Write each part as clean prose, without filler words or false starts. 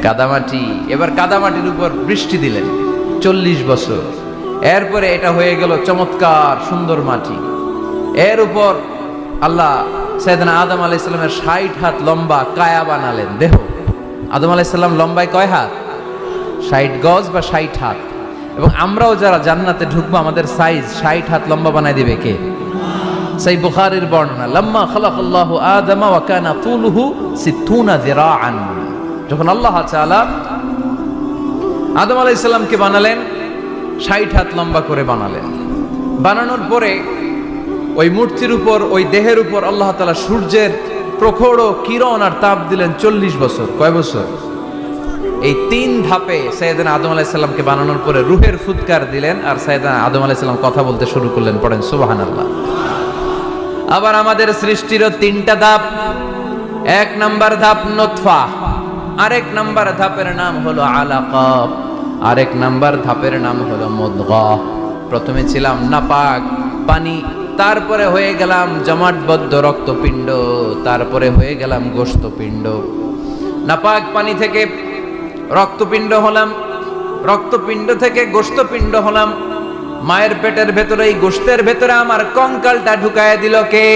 কাদামাটি। এবার কাদামাটির উপর বৃষ্টি দিলেন 40 বছর। এরপরে এটা হয়ে গেল চমৎকার সুন্দর মাটি। এর উপর আল্লাহ সাইয়েদনা আদম আলাইহিস সালামের 60 হাত লম্বা কায়া বানালেন, দেহ। আদম আলাইহিস সালাম লম্বায় কয় হাত? 60 গজ বা 60 হাত। এবং আমরাও যারা জান্নাতে ঢুকবো আমাদের সাইজ 60 হাত লম্বা বানাই দিবে কে? সেই বুখারীর বর্ণনা, লাম্মা খালাকাল্লাহু আদম ওয়া কানা তুলুহু 60 যিরাআন। যখন আল্লাহ তাআলা আদম আলাইহিস সালামকে বানালেন 60 হাত লম্বা করে বানালেন। বানানোর পরে ওই মূর্তির উপর, ওই দেহের উপর আল্লাহ তাআলা সূর্যের প্রখর কিরণ আর তাপ দিলেন 40 বছর। কয় বছর? এই 3 ধাপে সাইয়েদনা আদম আলাইহিস সালামকে বানানোর পরে রূহের ফুৎকার দিলেন আর সাইয়েদনা আদম আলাইহিস সালাম কথা বলতে শুরু করলেন। পড়েন সুবহানাল্লাহ। আবার আমাদের সৃষ্টিরও 3টা ধাপ। 1 নাম্বার ধাপ নুতফা, আরেক নাম্বার ধাপের নাম হলো আলাকা, আরেক নাম্বার ধাপের নাম হলো মুদগা। প্রথমে ছিলাম নাপাক পানি, তারপরে হয়ে গেলাম জমাটবদ্ধ রক্তপিণ্ড, তারপরে হয়ে গেলাম গোশতপিণ্ড। নাপাক পানি থেকে রক্তপিণ্ড হলাম, রক্তপিণ্ড থেকে গোশতপিণ্ড হলাম। মায়ের পেটের ভেতরে, এই গোশতের ভেতরে আমার কঙ্কালটা ঢুকায় দিল কে?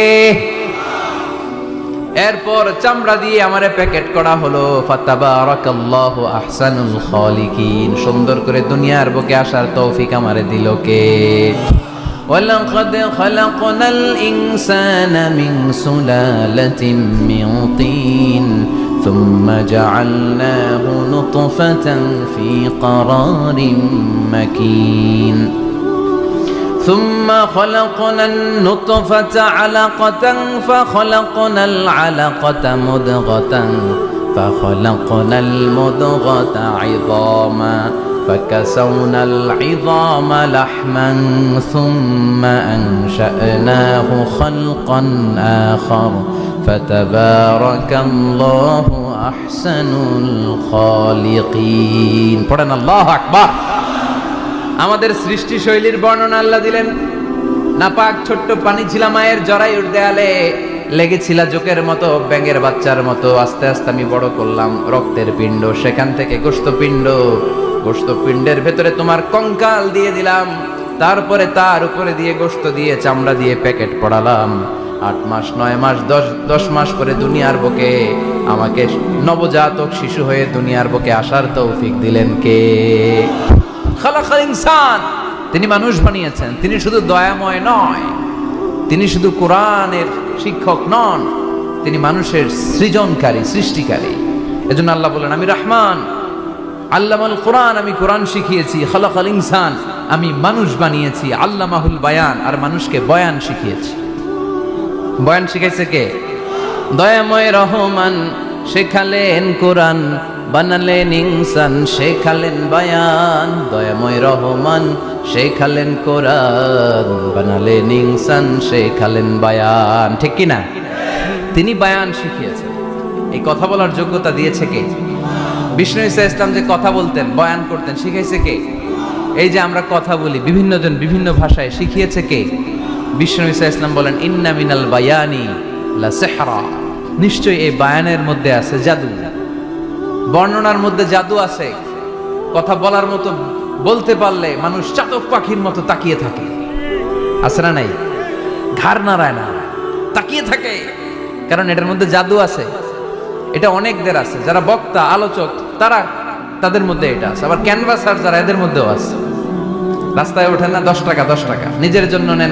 এরপর চামড়া দিয়ে আমারে প্যাকেট করা হলো। ফাতাবারাকাল্লাহু আহসানুল খালিকিন। সুন্দর করে দুনিয়ার বুকে আসার তৌফিক আমারে দিল কে? ওয়ালাকাদ খালাকনাল ইনসানা মিন সুলালাতিন মিন তিন সুম্মা জাআলনাহু নুতফাতান ফি ক্বারারিন মাকিন ثم خلقنا النطفة علقة فخلقنا العلقة مضغة فخلقنا المضغة عظاما فكسونا العظام لحما ثم أنشأناه خلقا آخر فتبارك الله أحسن الخالقين. পড়েন আল্লাহু আকবার। আমাদের সৃষ্টি শৈলীর বর্ণনা আল্লাহ দিলেন। নাপাক ছোট্ট পানি ছিল মায়ের জরায়ুর দেয়ালে, লেগেছিল জোকের মতো, ব্যাঙের বাচ্চার মতো। আস্তে আস্তে আমি বড় করলাম রক্তের পিণ্ড, সেখান থেকে গোশতপিণ্ড, গোশতপিণ্ডের ভেতরে তোমার কঙ্কাল দিয়ে দিলাম, তারপরে তার উপরে দিয়ে গোশত দিয়ে চামড়া দিয়ে প্যাকেট পড়ালাম। 8 মাস 9 মাস 10 মাস পরে দুনিয়ার বুকে আমাকে নবজাতক শিশু হয়ে দুনিয়ার বুকে আসার তৌফিক দিলেন কে? খালাকাল ইনসান। তিনি মানুষ বানিয়েছেন। তিনি শুধু দয়াময় নয়, তিনি শুধু কোরআনের শিক্ষক নন, তিনি মানুষের সৃজনকারী, সৃষ্টিকারী। এজন্য আল্লাহ বলেন, আমি রহমান, আল্লামাল কোরআন, আমি কোরআন শিখিয়েছি। খালাকাল ইনসান, আমি মানুষ বানিয়েছি। আল্লামাহুল বায়ান, আর মানুষকে বয়ান শিখিয়েছি। বয়ান শিখাইছে কে? দয়াময় রহমান শেখালেন কোরআন, বানালেন ইনসান, শেখালেন বায়ান। দয়াময় রহমান শেখালেন কোরআন, বানালেন ইনসান, শেখালেন বায়ান। ঠিক কি না? তিনি বায়ান শিখিয়েছেন। এই কথা বলার যোগ্যতা দিয়েছে কে? বিষ্ণু ঈসা ইসলাম যে কথা বলতেন, বয়ান করতেন, শিখাইছে কে? এই যে আমরা কথা বলি বিভিন্ন জন বিভিন্ন ভাষায়, শিখিয়েছে কে? বিষ্ণু ঈসা ইসলাম বলেন, ইন্না মিনাল বায়ানি লা সিহরা। নিশ্চয়ই এই বায়ানের মধ্যে আছে জাদু, বর্ণনার মধ্যে জাদু আছে। কথা বলার মতো, বলতে পারলে মানুষ চাতক পাখির মতো তাকিয়ে থাকে, আছে না নাই? ঘাড় নাড়ায় না, তাকিয়ে থাকে, কারণ এটার মধ্যে জাদু আছে। এটা অনেকদের আছে, যারা বক্তা আলোচক তারা, তাদের মধ্যে এটা আছে। আবার ক্যানভাসার যারা, এদের মধ্যেও আছে। রাস্তায় ওঠেন না 10 টাকা 10 টাকা, নিজের জন্য নেন